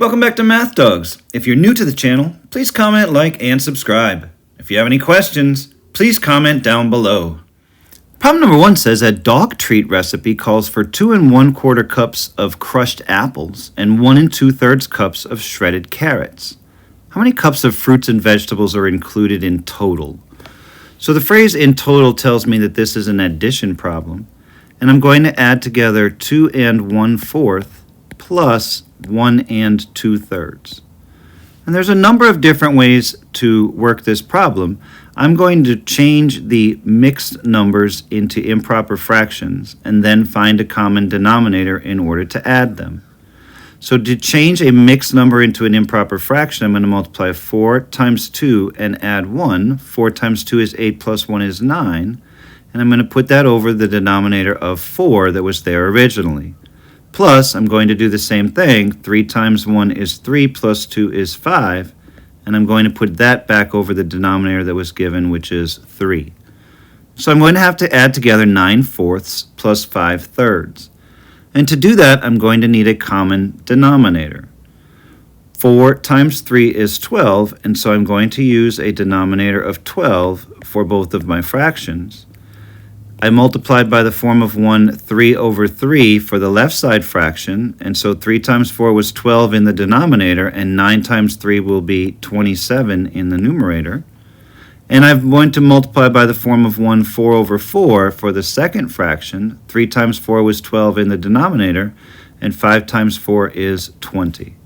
Welcome back to Math Dogs. If you're new to the channel, please comment, like, and subscribe. If you have any questions, please comment down below. Problem number 1 says a dog treat recipe calls for 2 1/4 cups of crushed apples and 1 2/3 cups of shredded carrots. How many cups of fruits and vegetables are included in total? So the phrase in total tells me that this is an addition problem, and I'm going to add together 2 1/4 plus 1 2/3. And there's a number of different ways to work this problem. I'm going to change the mixed numbers into improper fractions and then find a common denominator in order to add them. So to change a mixed number into an improper fraction, I'm going to multiply 4 times 2 and add 1. 4 times 2 is 8 plus 1 is 9. And I'm going to put that over the denominator of 4 that was there originally. Plus, I'm going to do the same thing. 3 times 1 is 3 plus 2 is 5. And I'm going to put that back over the denominator that was given, which is 3. So I'm going to have to add together 9/4 plus 5/3. And to do that, I'm going to need a common denominator. 4 times 3 is 12, and so I'm going to use a denominator of 12 for both of my fractions. I multiplied by the form of 1 3/3 for the left side fraction, and so 3 times 4 was 12 in the denominator, and 9 times 3 will be 27 in the numerator. And I'm going to multiply by the form of 1 4/4 for the second fraction. 3 times 4 was 12 in the denominator, and 5 times 4 is 20.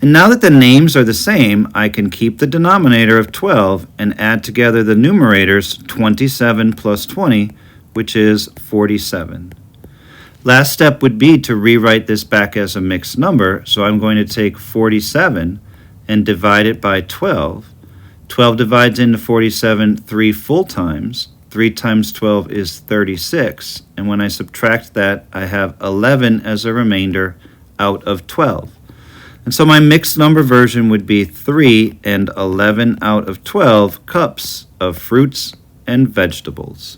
And now that the names are the same, I can keep the denominator of 12 and add together the numerators 27 plus 20, which is 47. Last step would be to rewrite this back as a mixed number, so I'm going to take 47 and divide it by 12. 12 divides into 47 3 full times. 3 times 12 is 36, and when I subtract that, I have 11 as a remainder out of 12. And so my mixed number version would be 3 and 11 out of 12 cups of fruits and vegetables.